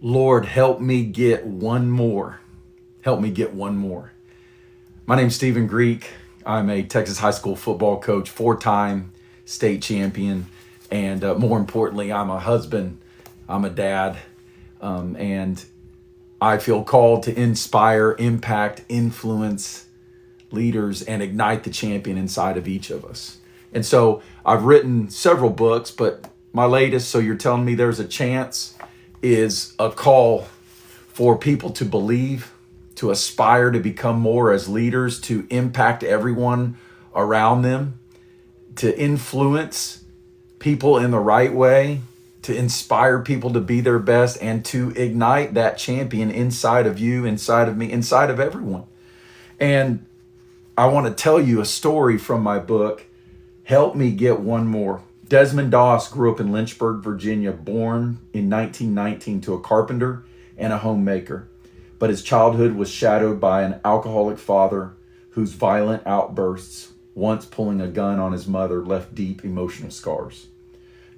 Lord, help me get one more. Help me get one more. My name's Stephen Greek. I'm a Texas high school football coach, four-time state champion, and more importantly, I'm a husband, I'm a dad, and I feel called to inspire, impact, influence leaders, and ignite the champion inside of each of us. And so I've written several books, but my latest, so you're telling me there's a chance, is a call for people to believe, to aspire to become more as leaders, to impact everyone around them, to influence people in the right way, to inspire people to be their best, and to ignite that champion inside of you, inside of me, inside of everyone. And I want to tell you a story from my book, Help Me Get One More. Desmond Doss grew up in Lynchburg, Virginia, born in 1919 to a carpenter and a homemaker. But his childhood was shadowed by an alcoholic father whose violent outbursts, once pulling a gun on his mother, left deep emotional scars.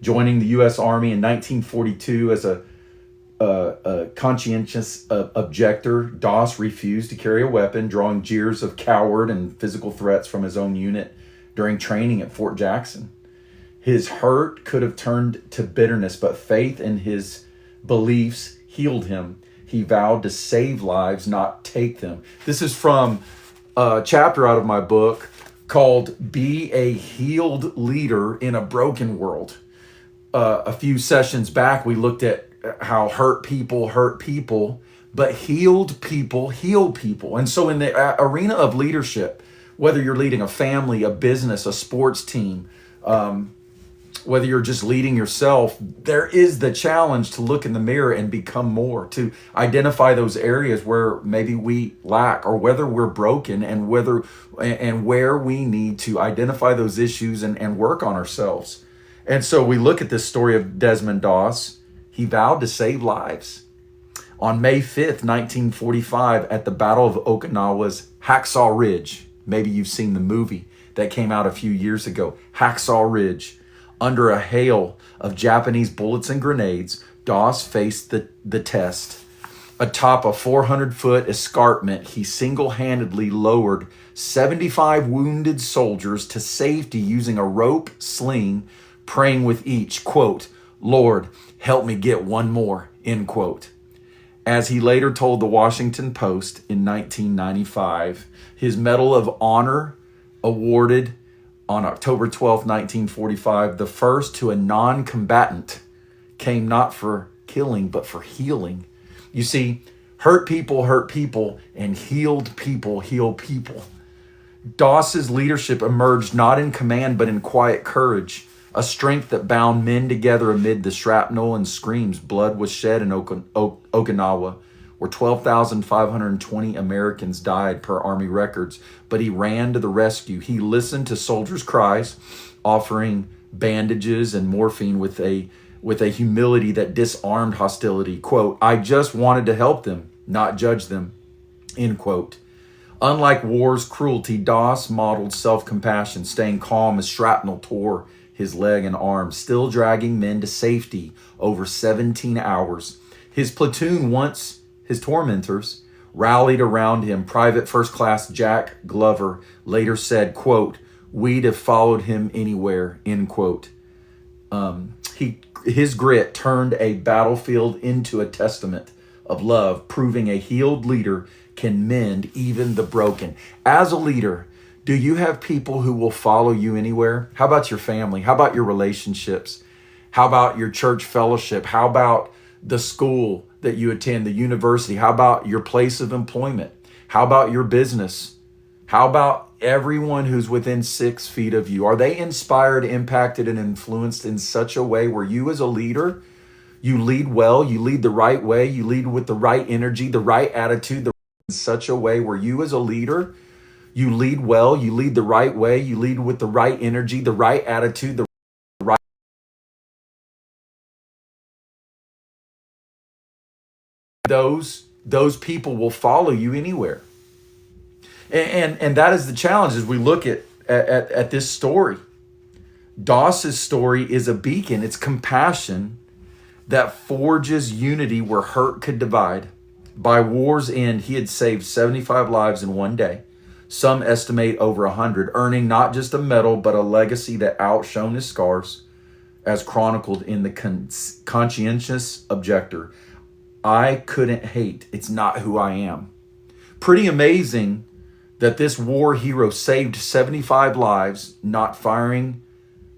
Joining the U.S. Army in 1942 as a conscientious objector, Doss refused to carry a weapon, drawing jeers of coward and physical threats from his own unit during training at Fort Jackson. His hurt could have turned to bitterness, but faith in his beliefs healed him. He vowed to save lives, not take them. This is from a chapter out of my book called Be a Healed Leader in a Broken World. A few sessions back, we looked at how hurt people, but healed people heal people. And so in the arena of leadership, whether you're leading a family, a business, a sports team, whether you're just leading yourself, there is the challenge to look in the mirror and become more, to identify those areas where maybe we lack or whether we're broken, and where we need to identify those issues and work on ourselves. And so we look at this story of Desmond Doss. He vowed to save lives. On May 5th, 1945, at the Battle of Okinawa's Hacksaw Ridge, maybe you've seen the movie that came out a few years ago, Hacksaw Ridge, under a hail of Japanese bullets and grenades, Doss faced the test. Atop a 400-foot escarpment, he single-handedly lowered 75 wounded soldiers to safety using a rope sling, praying with each, quote, "Lord, help me get one more," end quote. As he later told the Washington Post in 1995, his Medal of Honor, awarded on October 12, 1945, the first to a non-combatant, came not for killing, but for healing. You see, hurt people, and healed people heal people. Doss's leadership emerged not in command, but in quiet courage, a strength that bound men together amid the shrapnel and screams. Blood was shed in Okinawa, where 12,520 Americans died per Army records, but he ran to the rescue. He listened to soldiers' cries, offering bandages and morphine with a humility that disarmed hostility. Quote, "I just wanted to help them, not judge them," end quote. Unlike war's cruelty, Doss modeled self-compassion, staying calm as shrapnel tore his leg and arm, still dragging men to safety over 17 hours. His platoon, once his tormentors, rallied around him. Private First Class Jack Glover later said, quote, "We'd have followed him anywhere," end quote. His grit turned a battlefield into a testament of love, proving a healed leader can mend even the broken. As a leader, do you have people who will follow you anywhere? How about your family? How about your relationships? How about your church fellowship? How about the school that you attend, the university? How about your place of employment? How about your business? How about everyone who's within 6 feet of you? Are they inspired, impacted, and influenced in such a way where you as a leader, you lead well, you lead the right way, you lead with the right energy, the right attitude, in such a way where you as a leader, you lead well, you lead the right way, you lead with the right energy, the right attitude, the right, those people will follow you anywhere. And that is the challenge as we look at this story. Doss's story is a beacon. It's compassion that forges unity where hurt could divide. By war's end, he had saved 75 lives in one day. Some estimate over 100, earning not just a medal, but a legacy that outshone his scars, as chronicled in the Conscientious Objector. I couldn't hate. It's not who I am. Pretty amazing that this war hero saved 75 lives, not firing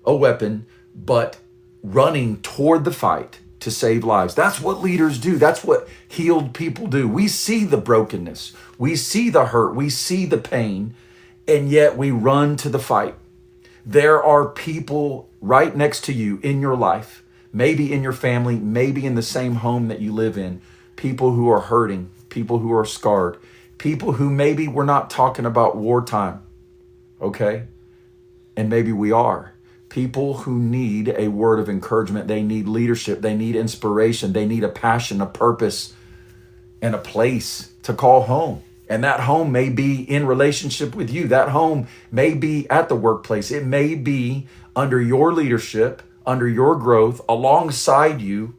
a weapon, but running toward the fight to save lives. That's what leaders do. That's what healed people do. We see the brokenness. We see the hurt. We see the pain, and yet we run to the fight. There are people right next to you in your life, maybe in your family, maybe in the same home that you live in, people who are hurting, people who are scarred, people who maybe we're not talking about wartime, okay? And maybe we are. People who need a word of encouragement. They need leadership. They need inspiration. They need a passion, a purpose, and a place to call home. And that home may be in relationship with you. That home may be at the workplace. It may be under your leadership, under your growth, alongside you.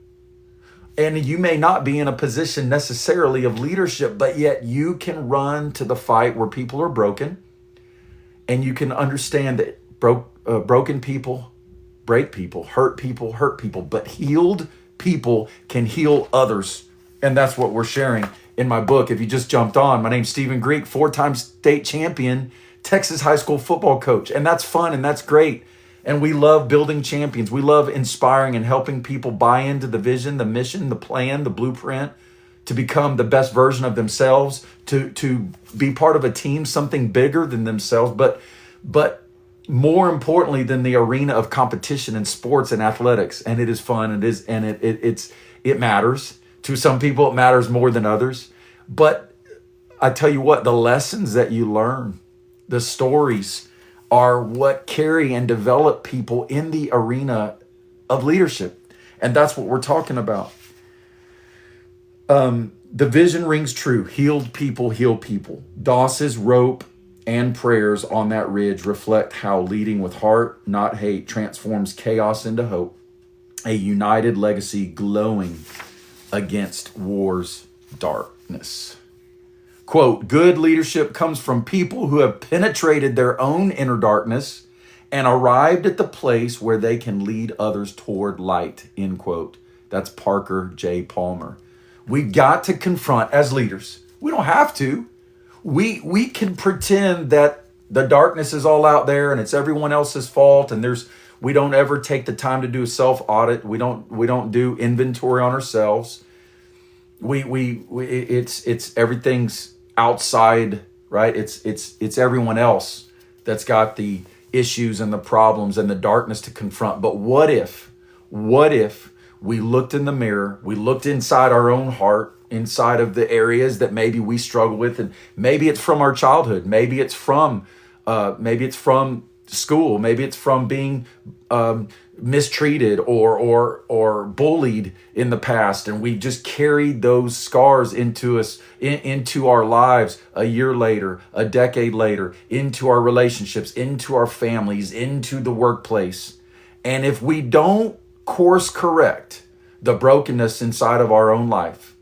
And you may not be in a position necessarily of leadership, but yet you can run to the fight where people are broken. And you can understand that broken people break people, hurt people, but healed people can heal others. And that's what we're sharing in my book. If you just jumped on, my name's Stephen Greek, 4-time state champion, Texas high school football coach. And that's fun and that's great. And we love building champions. We love inspiring and helping people buy into the vision, the mission, the plan, the blueprint, to become the best version of themselves, to be part of a team, something bigger than themselves, but more importantly than the arena of competition in sports and athletics. And it is fun. It matters. To some people, it matters more than others. But I tell you what, the lessons that you learn, the stories, are what carry and develop people in the arena of leadership. And that's what we're talking about. The vision rings true. Healed people heal people. Doss's rope and prayers on that ridge reflect how leading with heart, not hate, transforms chaos into hope. A united legacy glowing against war's darkness. Quote, good leadership comes from people who have penetrated their own inner darkness and arrived at the place where they can lead others toward light, end quote. That's Parker J. Palmer. We got to confront as leaders. We don't have to. We can pretend that the darkness is all out there and it's everyone else's fault, and we don't ever take the time to do a self-audit. We don't do inventory on ourselves. It's everything's outside, right? It's everyone else that's got the issues and the problems and the darkness to confront. But what if we looked in the mirror, we looked inside our own heart, inside of the areas that maybe we struggle with, and maybe it's from our childhood, maybe it's from school, maybe it's from being mistreated or bullied in the past, and we just carried those scars into our lives a year later, a decade later, into our relationships, into our families, into the workplace. And if we don't course correct the brokenness inside of our own life,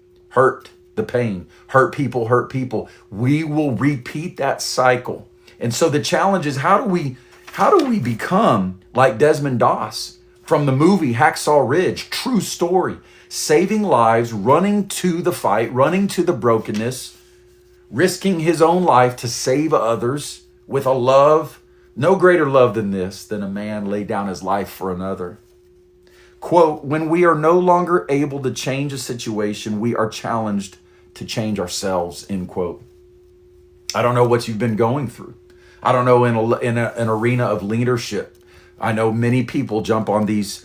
the pain, hurt people, we will repeat that cycle. And so the challenge is, how do we become like Desmond Doss from the movie Hacksaw Ridge? True story. Saving lives, running to the fight, running to the brokenness, risking his own life to save others with a love, no greater love than this, than a man lay down his life for another. Quote, when we are no longer able to change a situation, we are challenged to change ourselves, end quote. I don't know what you've been going through. I don't know, in an arena of leadership. I know many people jump on these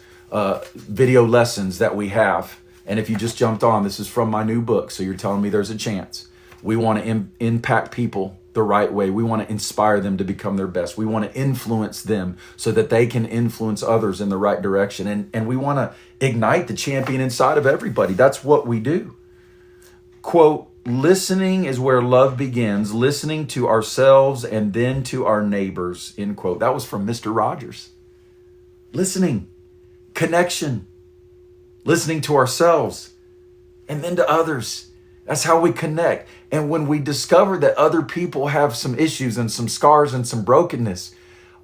video lessons that we have. And if you just jumped on, this is from my new book. So you're telling me there's a chance. We want to impact people the right way. We want to inspire them to become their best. We want to influence them so that they can influence others in the right direction. And we want to ignite the champion inside of everybody. That's what we do. Quote, listening is where love begins, listening to ourselves and then to our neighbors, end quote. That was from Mr. Rogers. Listening, connection. listening to ourselves, and then to others. That's how we connect. And when we discover that other people have some issues and some scars and some brokenness,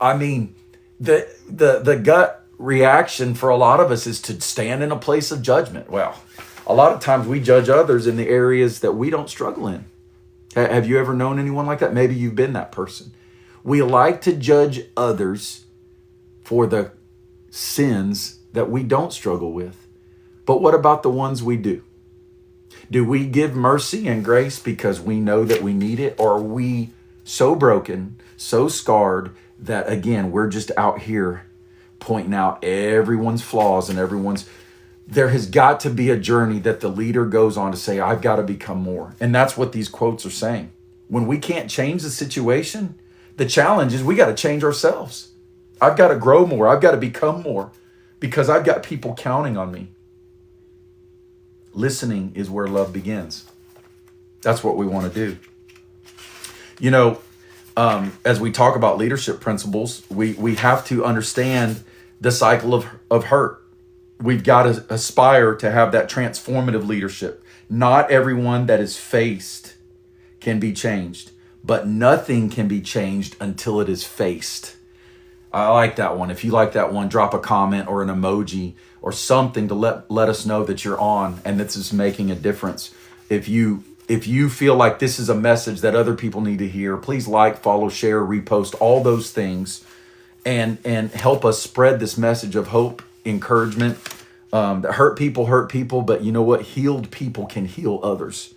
I mean, the gut reaction for a lot of us is to stand in a place of judgment. Well, a lot of times we judge others in the areas that we don't struggle in. Have you ever known anyone like that? Maybe you've been that person. We like to judge others for the sins that we don't struggle with. But what about the ones we do? Do we give mercy and grace because we know that we need it? Or are we so broken, so scarred that, again, we're just out here pointing out everyone's flaws and everyone's... There has got to be a journey that the leader goes on to say, I've got to become more. And that's what these quotes are saying. When we can't change the situation, the challenge is we got to change ourselves. I've got to grow more. I've got to become more because I've got people counting on me. Listening is where love begins. That's what we want to do. You know, as we talk about leadership principles, we have to understand the cycle of hurt. We've got to aspire to have that transformative leadership. Not everyone that is faced can be changed, but nothing can be changed until it is faced. I like that one. If you like that one, drop a comment or an emoji or something to let us know that you're on and this is making a difference. If you feel like this is a message that other people need to hear, please like, follow, share, repost, all those things, and help us spread this message of hope, encouragement. That hurt people, but you know what? Healed people can heal others.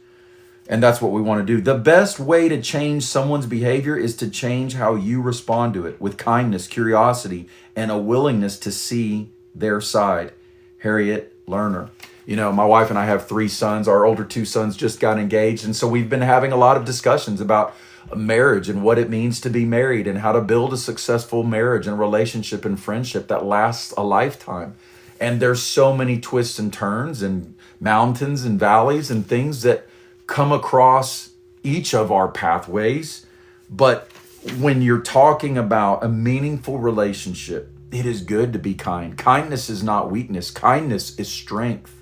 And that's what we want to do. The best way to change someone's behavior is to change how you respond to it with kindness, curiosity, and a willingness to see their side. Harriet Lerner. You know, my wife and I have 3 sons. Our older 2 sons just got engaged. And so we've been having a lot of discussions about marriage and what it means to be married and how to build a successful marriage and relationship and friendship that lasts a lifetime. And there's so many twists and turns and mountains and valleys and things that come across each of our pathways. But when you're talking about a meaningful relationship, it is good to be kind. Kindness is not weakness. Kindness is strength.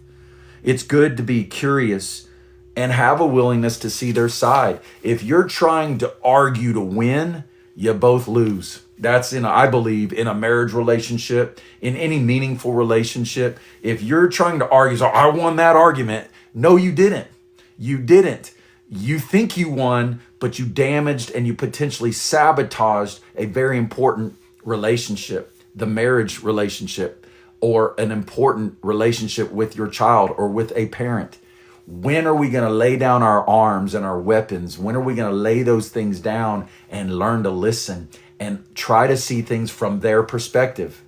It's good to be curious and have a willingness to see their side. If you're trying to argue to win, you both lose. That's I believe, in a marriage relationship, in any meaningful relationship. If you're trying to argue, so I won that argument. No, you didn't. You didn't. You think you won, but you damaged and you potentially sabotaged a very important relationship, the marriage relationship, or an important relationship with your child or with a parent. When are we going to lay down our arms and our weapons? When are we going to lay those things down and learn to listen and try to see things from their perspective?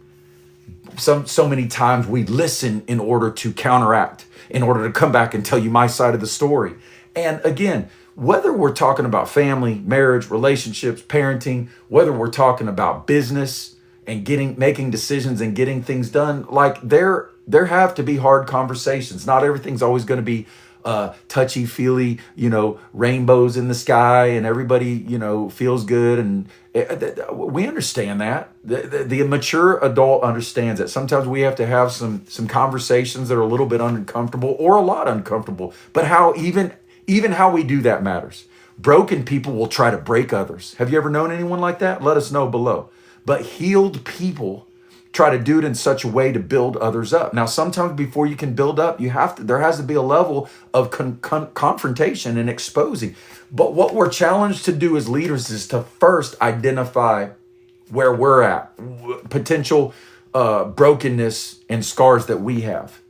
So many times we listen in order to counteract, in order to come back and tell you my side of the story. And again, whether we're talking about family, marriage, relationships, parenting, whether we're talking about business and making decisions and getting things done, like there have to be hard conversations. Not everything's always going to be touchy-feely, rainbows in the sky and everybody, feels good. And we understand that. The mature adult understands that. Sometimes we have to have some conversations that are a little bit uncomfortable or a lot uncomfortable. But how even how we do that matters. Broken people will try to break others. Have you ever known anyone like that? Let us know below. But healed people try to do it in such a way to build others up. Now, sometimes before you can build up, there has to be a level of confrontation and exposing. But what we're challenged to do as leaders is to first identify where we're at, potential brokenness and scars that we have.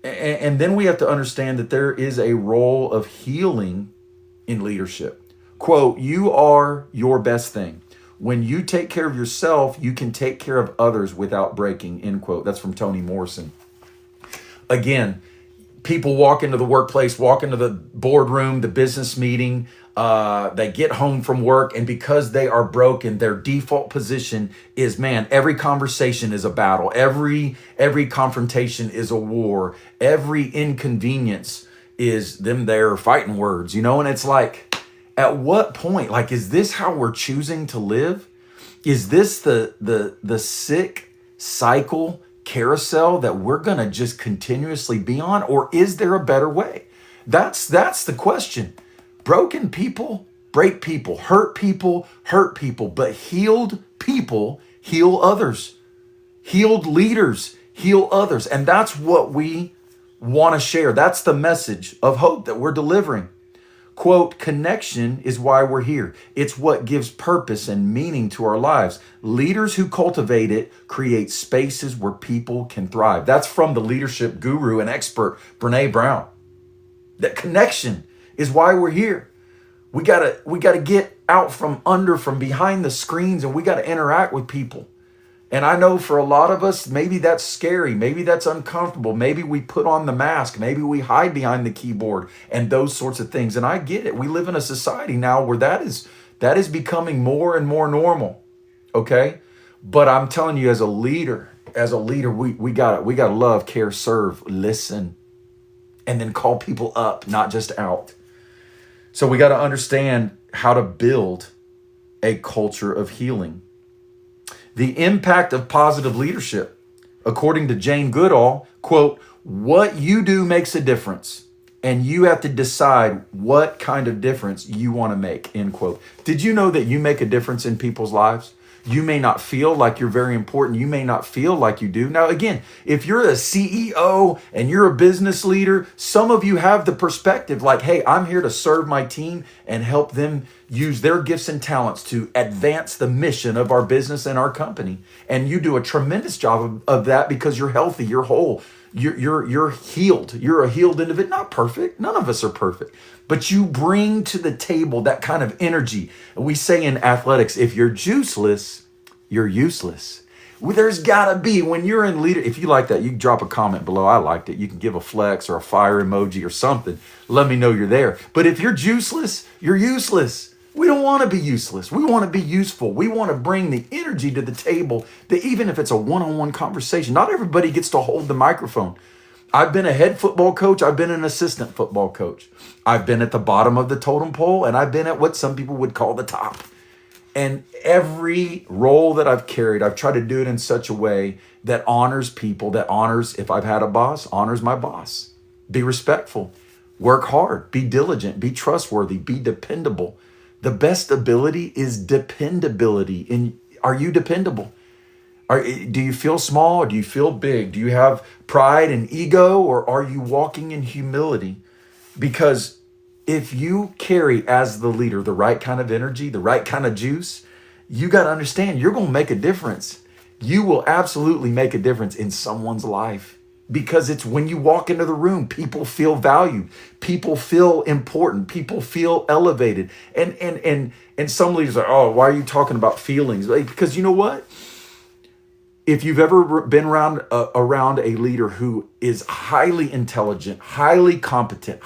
And then we have to understand that there is a role of healing in leadership. Quote, "You are your best thing. When you take care of yourself, you can take care of others without breaking," end quote. That's from Toni Morrison. Again, people walk into the workplace, walk into the boardroom, the business meeting, they get home from work, and because they are broken, their default position is, man, every conversation is a battle. Every confrontation is a war. Every inconvenience is them there fighting words, and it's like, at what point, is this how we're choosing to live? Is this the sick cycle carousel that we're going to just continuously be on, or is there a better way? That's the question. Broken people break people, hurt people hurt people, but healed people heal others. Healed leaders heal others. And that's what we want to share. That's the message of hope that we're delivering. Quote, connection is why we're here. It's what gives purpose and meaning to our lives. Leaders who cultivate it create spaces where people can thrive. That's from the leadership guru and expert, Brene Brown. That connection is why we're here. We gotta get out from behind the screens, and we gotta interact with people. And I know for a lot of us, maybe that's scary. Maybe that's uncomfortable. Maybe we put on the mask. Maybe we hide behind the keyboard and those sorts of things. And I get it. We live in a society now where that is becoming more and more normal. Okay. But I'm telling you, as a leader, we gotta love, care, serve, listen, and then call people up, not just out. So we got to understand how to build a culture of healing. The impact of positive leadership, according to Jane Goodall, quote, what you do makes a difference, and you have to decide what kind of difference you want to make, end quote. Did you know that you make a difference in people's lives? You may not feel like you're very important. You may not feel like you do. Now, again, if you're a CEO and you're a business leader, some of you have the perspective like, hey, I'm here to serve my team and help them use their gifts and talents to advance the mission of our business and our company. And you do a tremendous job of that because you're healthy, you're whole, you're healed. You're a healed individual. Not perfect. None of us are perfect. But you bring to the table that kind of energy. We say in athletics, if you're juiceless, you're useless. Well, there's gotta be, when you're in leader, if you like that, you can drop a comment below. I liked it. You can give a flex or a fire emoji or something. Let me know you're there. But if you're juiceless, you're useless. We don't want to be useless. We want to be useful. We want to bring the energy to the table that even if it's a one-on-one conversation, not everybody gets to hold the microphone. I've been a head football coach. I've been an assistant football coach. I've been at the bottom of the totem pole, and I've been at what some people would call the top. And every role that I've carried, I've tried to do it in such a way that honors people, that honors, if I've had a boss, honors my boss. Be respectful, work hard, be diligent, be trustworthy, be dependable. The best ability is dependability. And are you dependable? Do you feel small or do you feel big? Do you have pride and ego, or are you walking in humility? Because if you carry as the leader the right kind of energy, the right kind of juice, you got to understand you're going to make a difference. You will absolutely make a difference in someone's life, because it's when you walk into the room, people feel valued, people feel important, people feel elevated. And some leaders are, oh, why are you talking about feelings? Because you know what? If you've ever been around a leader who is highly intelligent, highly competent,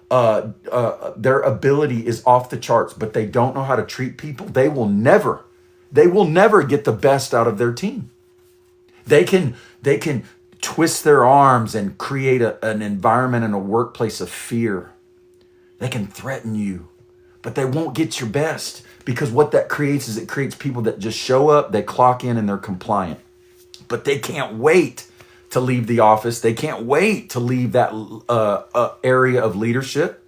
their ability is off the charts, but they don't know how to treat people, they will never get the best out of their team. They can twist their arms and create an environment in a workplace of fear. They can threaten you, but they won't get your best, because what that creates is it creates people that just show up, they clock in, and they're compliant. But they can't wait to leave the office. They can't wait to leave that area of leadership.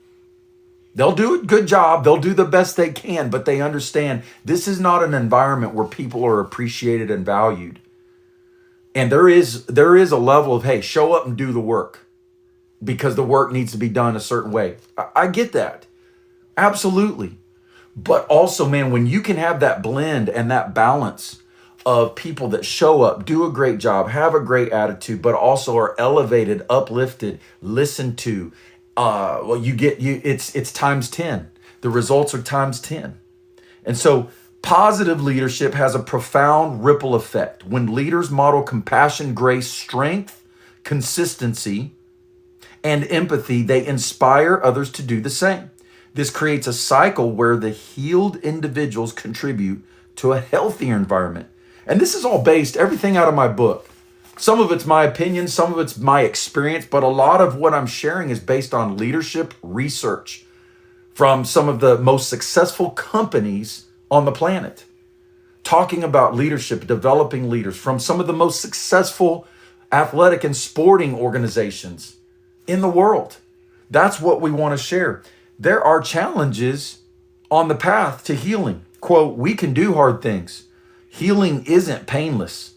They'll do a good job. They'll do the best they can, but they understand this is not an environment where people are appreciated and valued. And there is a level of, hey, show up and do the work, because the work needs to be done a certain way. I get that. Absolutely. But also, man, when you can have that blend and that balance of people that show up, do a great job, have a great attitude, but also are elevated, uplifted, listened to, it's times 10. The results are times 10. And so positive leadership has a profound ripple effect. When leaders model compassion, grace, strength, consistency, and empathy, they inspire others to do the same. This creates a cycle where the healed individuals contribute to a healthier environment. And this is all based, everything out of my book. Some of it's my opinion, some of it's my experience, but a lot of what I'm sharing is based on leadership research from some of the most successful companies on the planet. talking about leadership, developing leaders from some of the most successful athletic and sporting organizations in the world. That's what we want to share. There are challenges on the path to healing. Quote, we can do hard things. Healing isn't painless,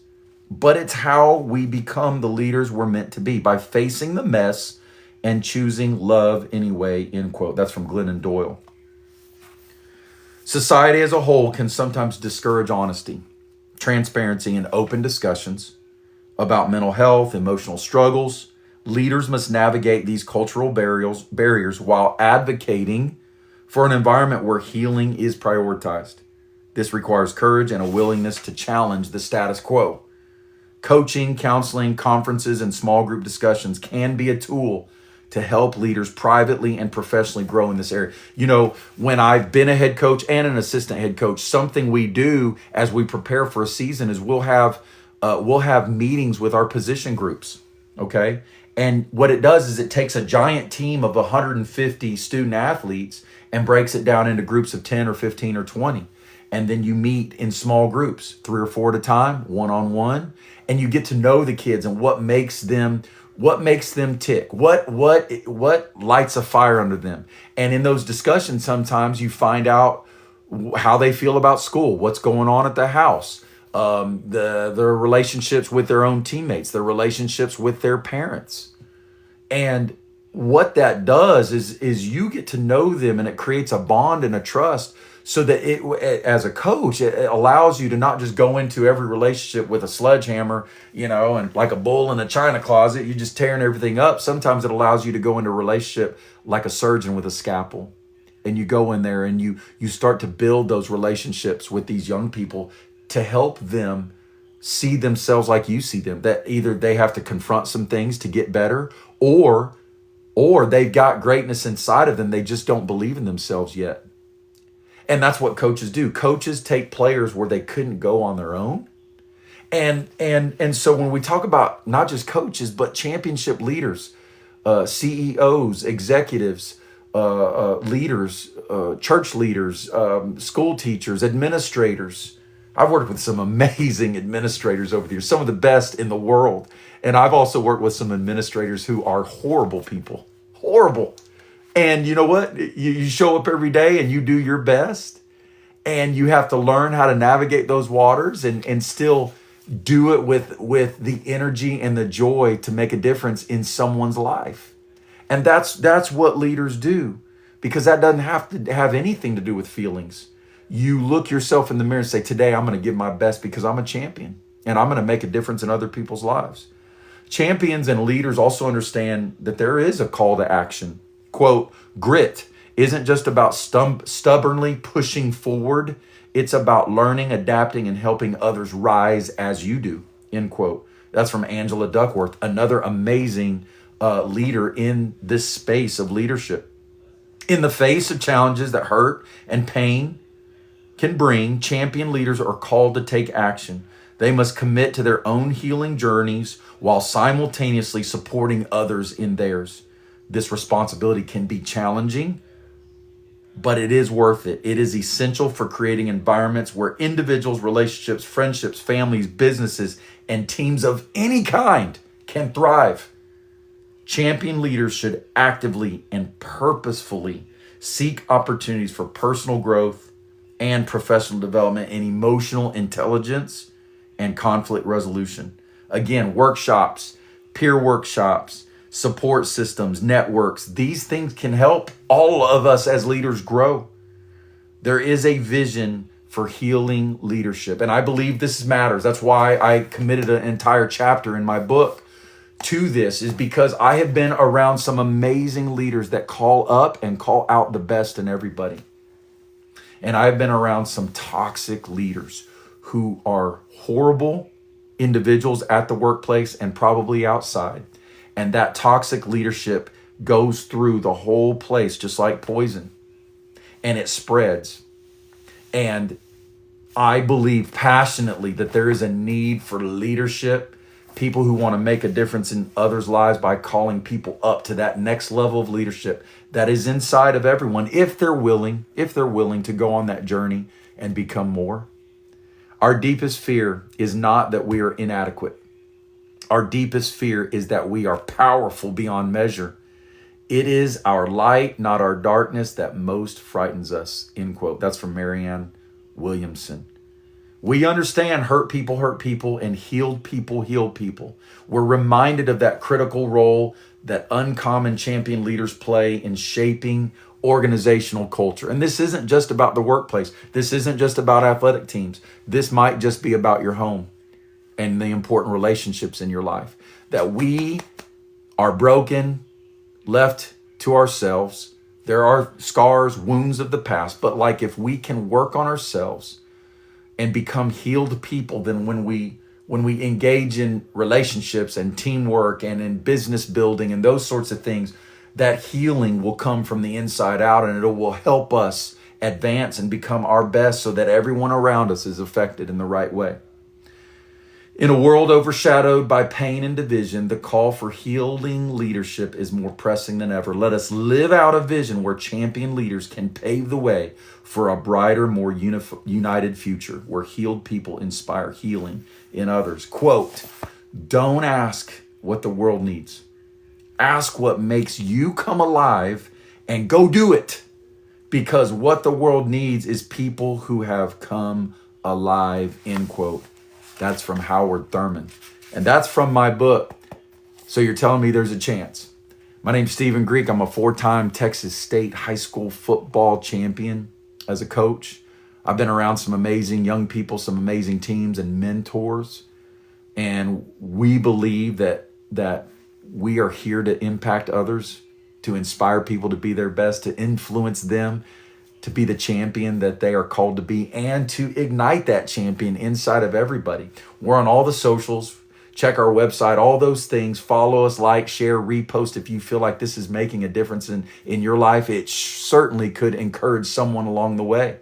but it's how we become the leaders we're meant to be by facing the mess and choosing love anyway, end quote. That's from Glennon Doyle. Society as a whole can sometimes discourage honesty, transparency, and open discussions about mental health, emotional struggles. Leaders must navigate these cultural barriers while advocating for an environment where healing is prioritized. This requires courage and a willingness to challenge the status quo. Coaching, counseling, conferences, and small group discussions can be a tool to help leaders privately and professionally grow in this area. You know, when I've been a head coach and an assistant head coach, something we do as we prepare for a season is we'll have meetings with our position groups, okay? And what it does is it takes a giant team of 150 student athletes and breaks it down into groups of 10 or 15 or 20. And then you meet in small groups, 3 or 4 at a time, one-on-one, and you get to know the kids and what makes them tick, what lights a fire under them. And in those discussions, sometimes you find out how they feel about school, what's going on at the house, their relationships with their own teammates, their relationships with their parents. And what that does is you get to know them, and it creates a bond and a trust, so that as a coach, it allows you to not just go into every relationship with a sledgehammer, and like a bull in a china closet, you're just tearing everything up. Sometimes it allows you to go into a relationship like a surgeon with a scalpel. And you go in there and you start to build those relationships with these young people to help them see themselves like you see them, that either they have to confront some things to get better, or they've got greatness inside of them. They just don't believe in themselves yet. And that's what coaches do. Coaches take players where they couldn't go on their own. And so when we talk about not just coaches, but championship leaders, CEOs, executives, leaders, church leaders, school teachers, administrators. I've worked with some amazing administrators over the years, some of the best in the world. And I've also worked with some administrators who are horrible people, horrible. And you know what? You show up every day and you do your best, and you have to learn how to navigate those waters and still do it with the energy and the joy to make a difference in someone's life. And that's what leaders do, because that doesn't have to have anything to do with feelings. You look yourself in the mirror and say, today I'm going to give my best because I'm a champion and I'm going to make a difference in other people's lives. Champions and leaders also understand that there is a call to action. Quote, grit isn't just about stubbornly pushing forward. It's about learning, adapting, and helping others rise as you do, end quote. That's from Angela Duckworth, another amazing leader in this space of leadership. In the face of challenges that hurt and pain can bring, champion leaders are called to take action. They must commit to their own healing journeys while simultaneously supporting others in theirs. This responsibility can be challenging, but it is worth it. It is essential for creating environments where individuals, relationships, friendships, families, businesses, and teams of any kind can thrive. Champion leaders should actively and purposefully seek opportunities for personal growth and professional development and emotional intelligence and conflict resolution. Again, workshops, peer workshops, support systems, networks, these things can help all of us as leaders grow. There is a vision for healing leadership, and I believe this matters. That's why I committed an entire chapter in my book to this, is because I have been around some amazing leaders that call up and call out the best in everybody. And I've been around some toxic leaders who are horrible individuals at the workplace and probably outside. And that toxic leadership goes through the whole place just like poison, and it spreads. And I believe passionately that there is a need for leadership, people who want to make a difference in others' lives by calling people up to that next level of leadership that is inside of everyone, if they're willing to go on that journey and become more. Our deepest fear is not that we are inadequate. Our deepest fear is that we are powerful beyond measure. It is our light, not our darkness, that most frightens us, end quote. That's from Marianne Williamson. We understand hurt people, and heal people. We're reminded of that critical role that uncommon champion leaders play in shaping organizational culture. And this isn't just about the workplace. This isn't just about athletic teams. This might just be about your home and the important relationships in your life. That we are broken, left to ourselves. There are scars, wounds of the past, but like if we can work on ourselves and become healed people, then when we engage in relationships and teamwork and in business building and those sorts of things, that healing will come from the inside out, and it will help us advance and become our best so that everyone around us is affected in the right way. In a world overshadowed by pain and division, the call for healing leadership is more pressing than ever. Let us live out a vision where champion leaders can pave the way for a brighter, more united future, where healed people inspire healing in others. Quote, don't ask what the world needs. Ask what makes you come alive and go do it. Because what the world needs is people who have come alive, end quote. That's from Howard Thurman. And that's from my book. So you're telling me there's a chance. My name's Stephen Greek. I'm a 4-time Texas State high school football champion as a coach. I've been around some amazing young people, some amazing teams and mentors. And we believe that we are here to impact others, to inspire people to be their best, to influence them to be the champion that they are called to be, and to ignite that champion inside of everybody. We're on all the socials. Check our website, all those things. Follow us, like, share, repost if you feel like this is making a difference in your life. It certainly could encourage someone along the way.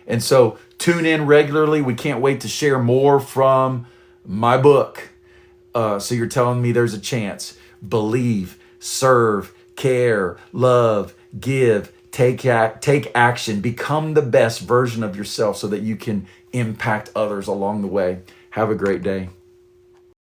And so tune in regularly. We can't wait to share more from my book. So you're telling me there's a chance. Believe, serve, care, love, give, take action, become the best version of yourself so that you can impact others along the way. Have a great day.